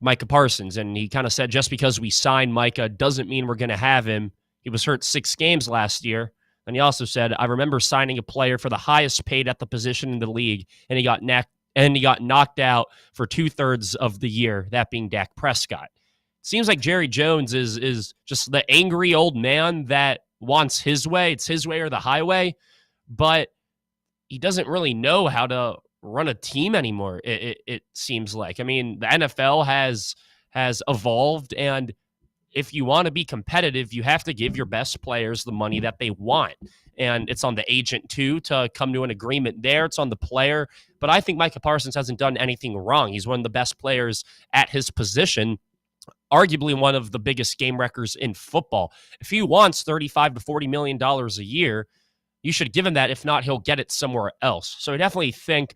Micah Parsons, and he kind of said, just because we signed Micah doesn't mean we're going to have him. He was hurt 6 games last year. And he also said, I remember signing a player for the highest paid at the position in the league, and he got knocked out for 2/3 of the year, that being Dak Prescott. Seems like Jerry Jones is just the angry old man that wants his way. It's his way or the highway, but he doesn't really know how to run a team anymore, it seems like. I mean, the NFL has evolved, and if you want to be competitive, you have to give your best players the money that they want. And it's on the agent, too, to come to an agreement there. It's on the player. But I think Micah Parsons hasn't done anything wrong. He's one of the best players at his position, arguably one of the biggest game wreckers in football. If he wants $35 to $40 million a year, you should give him that. If not, he'll get it somewhere else. So I definitely think,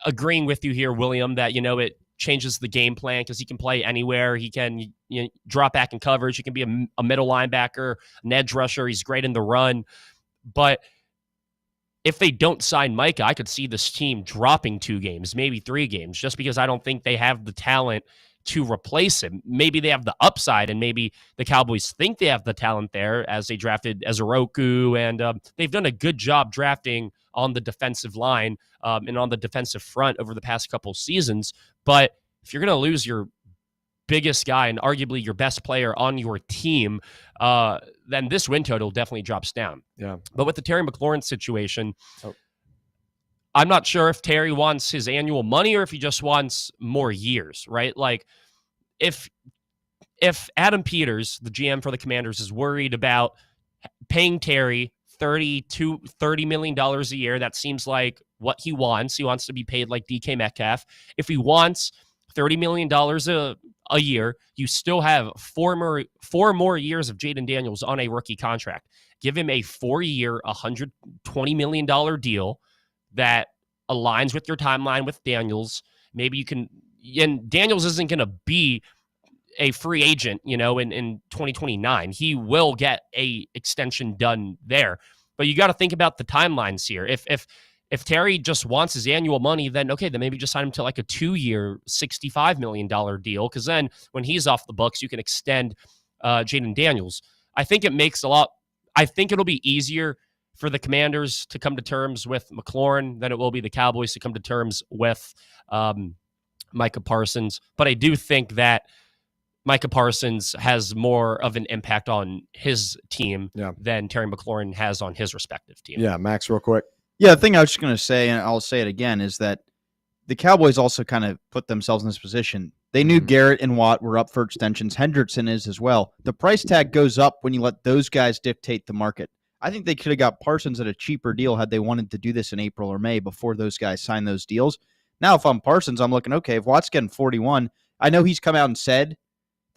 agreeing with you here, William, that, it changes the game plan because he can play anywhere. He can drop back in coverage. He can be a middle linebacker, an edge rusher. He's great in the run. But if they don't sign Micah, I could see this team dropping 2 games, maybe 3 games, just because I don't think they have the talent to replace him. Maybe they have the upside, and maybe the Cowboys think they have the talent there as they drafted Ezoroku, and they've done a good job drafting on the defensive line and on the defensive front over the past couple seasons. But if you're going to lose your biggest guy and arguably your best player on your team, then this win total definitely drops down. Yeah. But with the Terry McLaurin situation, I'm not sure if Terry wants his annual money or if he just wants more years, right? Like, if Adam Peters, the GM for the Commanders, is worried about paying Terry $30 million a year, that seems like what he wants. He wants to be paid like DK Metcalf. If he wants $30 million a year, you still have four more years of Jaden Daniels on a rookie contract. Give him a 4-year, $120 million deal that aligns with your timeline with Daniels. Maybe you can, and Daniels isn't going to be a free agent, in 2029. He will get a extension done there. But you got to think about the timelines here. If Terry just wants his annual money, then okay, then maybe just sign him to like a 2-year, $65 million deal. Because then when he's off the books, you can extend Jaden Daniels. I think it'll be easier for the Commanders to come to terms with McLaurin than it will be the Cowboys to come to terms with Micah Parsons. But I do think that Micah Parsons has more of an impact on his team than Terry McLaurin has on his respective team. Yeah, Max, real quick. Yeah, the thing I was just going to say, and I'll say it again, is that the Cowboys also kind of put themselves in this position. They knew Garrett and Watt were up for extensions. Hendrickson is as well. The price tag goes up when you let those guys dictate the market. I think they could have got Parsons at a cheaper deal had they wanted to do this in April or May before those guys signed those deals. Now, if I'm Parsons, I'm looking, okay, if Watt's getting 41, I know he's come out and said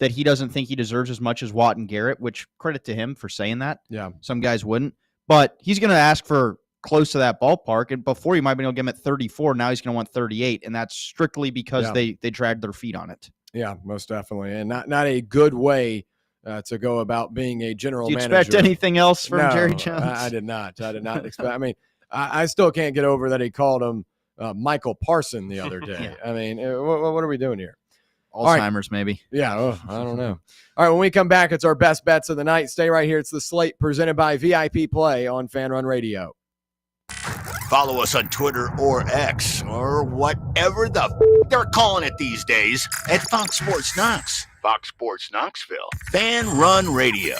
that he doesn't think he deserves as much as Watt and Garrett, which credit to him for saying that. Yeah. Some guys wouldn't. But he's going to ask for close to that ballpark, and before you might be able to get him at 34, now he's going to want 38, and that's strictly because they dragged their feet on it. Yeah, most definitely, and not a good way to go about being a general manager. Do you expect anything else from Jerry Jones? I did not. I did not expect. I mean, I still can't get over that he called him Michael Parson the other day. I mean, what are we doing here? Alzheimer's, maybe. Yeah, I don't know. All right, when we come back, it's our best bets of the night. Stay right here. It's the Slate presented by VIP Play on Fan Run Radio. Follow us on Twitter or X or whatever they're calling it these days at Fox Sports Knox, Fox Sports Knoxville, Fan Run Radio.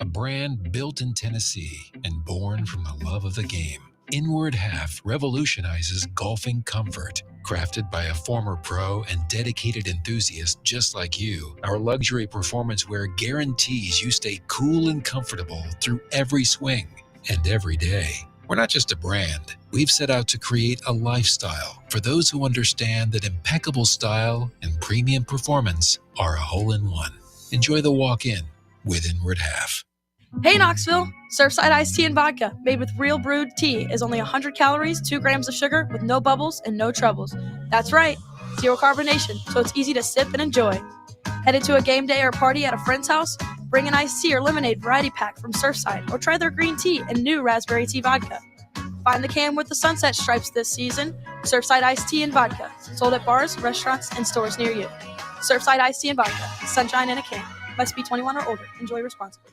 a brand built in Tennessee and born from the love of the game. Inward Half revolutionizes golfing comfort. Crafted by a former pro and dedicated enthusiast just like you, our luxury performance wear guarantees you stay cool and comfortable through every swing and every day. We're not just a brand. We've set out to create a lifestyle for those who understand that impeccable style and premium performance are a hole-in-one. Enjoy the walk-in with Inward Half. Hey Knoxville! Surfside iced tea and vodka, made with real brewed tea, is only 100 calories, 2 grams of sugar, with no bubbles and no troubles. That's right, zero carbonation, so it's easy to sip and enjoy. Headed to a game day or party at a friend's house? Bring an iced tea or lemonade variety pack from Surfside, or try their green tea and new raspberry tea vodka. Find the can with the sunset stripes this season. Surfside iced tea and vodka, sold at bars, restaurants, and stores near you. Surfside iced tea and vodka, sunshine in a can. Must be 21 or older. Enjoy responsibly.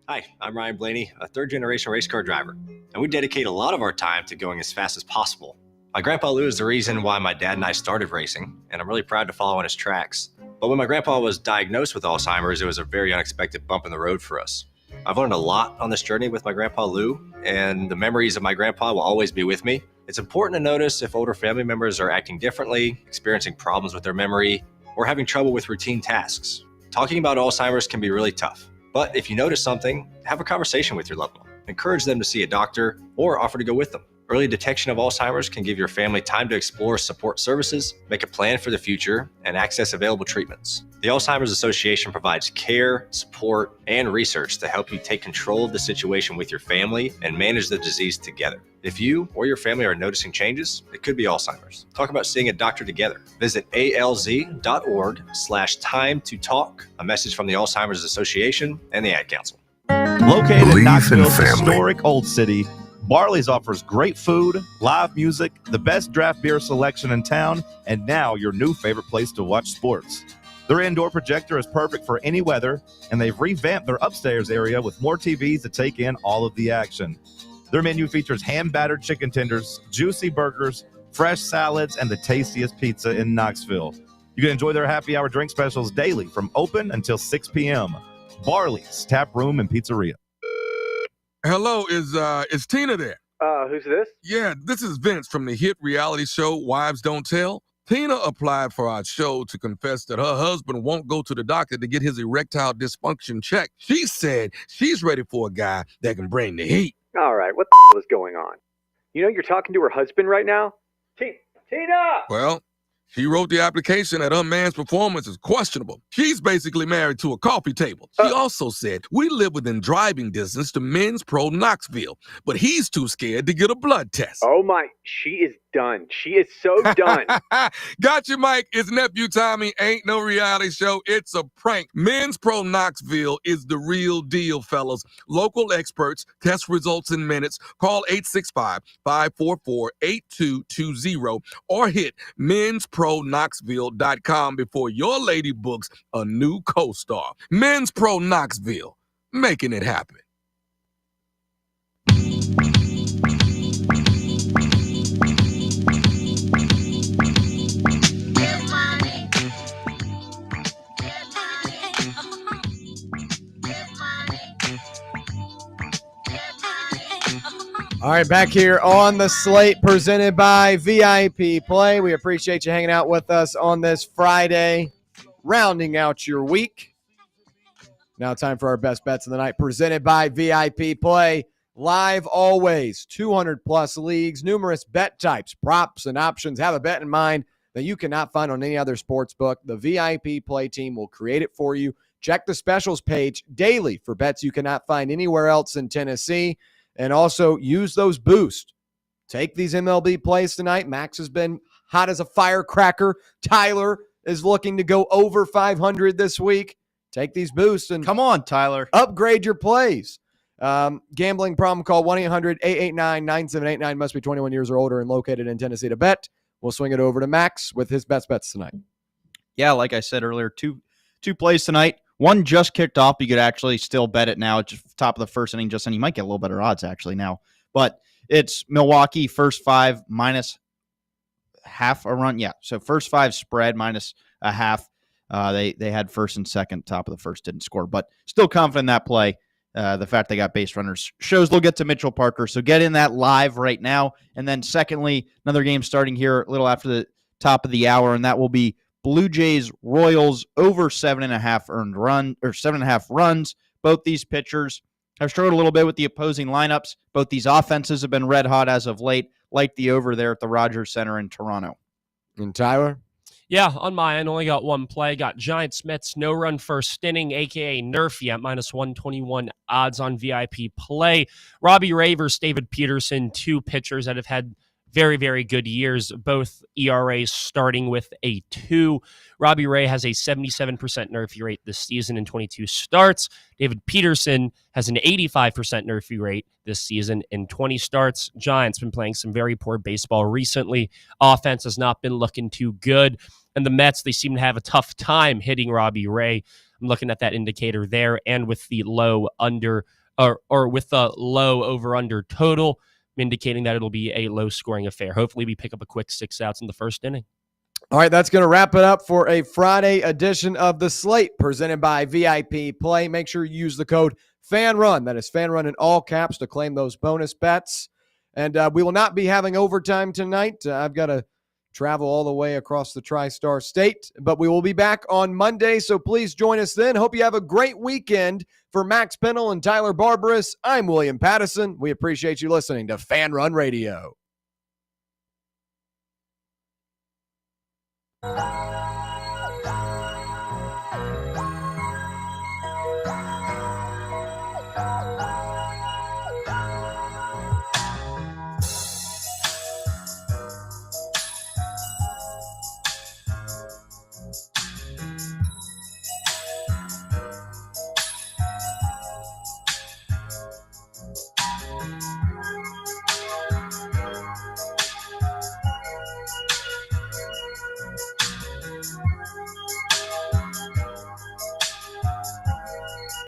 Hi, I'm Ryan Blaney, a third-generation race car driver, and we dedicate a lot of our time to going as fast as possible. My grandpa Lou is the reason why my dad and I started racing, and I'm really proud to follow in his tracks. But when my grandpa was diagnosed with Alzheimer's, it was a very unexpected bump in the road for us. I've learned a lot on this journey with my grandpa Lou, and the memories of my grandpa will always be with me. It's important to notice if older family members are acting differently, experiencing problems with their memory, or having trouble with routine tasks. Talking about Alzheimer's can be really tough. But if you notice something, have a conversation with your loved one. Encourage them to see a doctor or offer to go with them. Early detection of Alzheimer's can give your family time to explore support services, make a plan for the future, and access available treatments. The Alzheimer's Association provides care, support, and research to help you take control of the situation with your family and manage the disease together. If you or your family are noticing changes, it could be Alzheimer's. Talk about seeing a doctor together. Visit alz.org/time to talk. A message from the Alzheimer's Association and the Ad Council. Located in Knoxville's historic Old City, Barley's offers great food, live music, the best draft beer selection in town, and now your new favorite place to watch sports. Their indoor projector is perfect for any weather, and they've revamped their upstairs area with more TVs to take in all of the action. Their menu features hand-battered chicken tenders, juicy burgers, fresh salads, and the tastiest pizza in Knoxville. You can enjoy their happy hour drink specials daily from open until 6 p.m. Barley's Tap Room and Pizzeria. Hello, is Tina there? Who's this? Yeah, this is Vince from the hit reality show Wives Don't Tell. Tina applied for our show to confess that her husband won't go to the doctor to get his erectile dysfunction checked. She said she's ready for a guy that can bring the heat. All right, what the hell is going on? You know you're talking to her husband right now? Tina! Well, she wrote the application that her man's performance is questionable. She's basically married to a coffee table. She also said, we live within driving distance to Men's Pro Knoxville, but he's too scared to get a blood test. Oh my, she is done. She is so done. Got you, Mike. It's Nephew Tommy. Ain't no reality show. It's a prank. Men's Pro Knoxville is the real deal, fellas. Local experts, test results in minutes. Call 865-544-8220 or hit men'sproKnoxville.com before your lady books a new co-star. Men's Pro Knoxville, making it happen. All right, back here on the Slate presented by VIP Play. We appreciate you hanging out with us on this Friday, rounding out your week. Now time for our best bets of the night presented by VIP Play. Live always, 200-plus leagues, numerous bet types, props, and options. Have a bet in mind that you cannot find on any other sports book. The VIP Play team will create it for you. Check the specials page daily for bets you cannot find anywhere else in Tennessee. And also use those boosts. Take these MLB plays tonight. Max has been hot as a firecracker. Tyler is looking to go over 500 this week. Take these boosts and come on, Tyler. Upgrade your plays. Gambling problem, call 1-800-889-9789. Must be 21 years or older and located in Tennessee to bet. We'll swing it over to Max with his best bets tonight. Yeah, like I said earlier, two plays tonight. One just kicked off. You could actually still bet it now. It's just top of the first inning, and you might get a little better odds actually now. But it's Milwaukee first 5 minus half a run. Yeah, so first 5 spread minus a half. They had first and second, top of the first didn't score, but still confident in that play. The fact they got base runners shows they'll get to Mitchell Parker. So get in that live right now. And then secondly, another game starting here a little after the top of the hour, and that will be Blue Jays Royals over 7.5 runs. Both these pitchers have struggled a little bit with the opposing lineups. Both these offenses have been red hot as of late, like the over there at the Rogers Center in Toronto. And Tyler? Yeah, on my end, only got one play. Got Giants Mets no run first inning, a.k.a. Nerfy at -121 odds on VIP play. Robbie Ray versus David Peterson, two pitchers that have had very, very good years, both ERAs starting with a 2. Robbie Ray has a 77% Nerfy rate this season in 22 starts. David Peterson has an 85% Nerfy rate this season in 20 starts. Giants been playing some very poor baseball recently. Offense has not been looking too good. And the Mets, they seem to have a tough time hitting Robbie Ray. I'm looking at that indicator there, and with the low under or with the low over-under total, indicating that it'll be a low-scoring affair. Hopefully, we pick up a quick 6 outs in the first inning. All right, that's going to wrap it up for a Friday edition of The Slate presented by VIP Play. Make sure you use the code FANRUN. That is FANRUN in all caps to claim those bonus bets. And we will not be having overtime tonight. I've got to travel all the way across the tri-star state, but we will be back on Monday, so please join us then. Hope you have a great weekend. For Max Pennell and Tyler Barbaras, I'm William Pattison. We appreciate you listening to Fan Run Radio.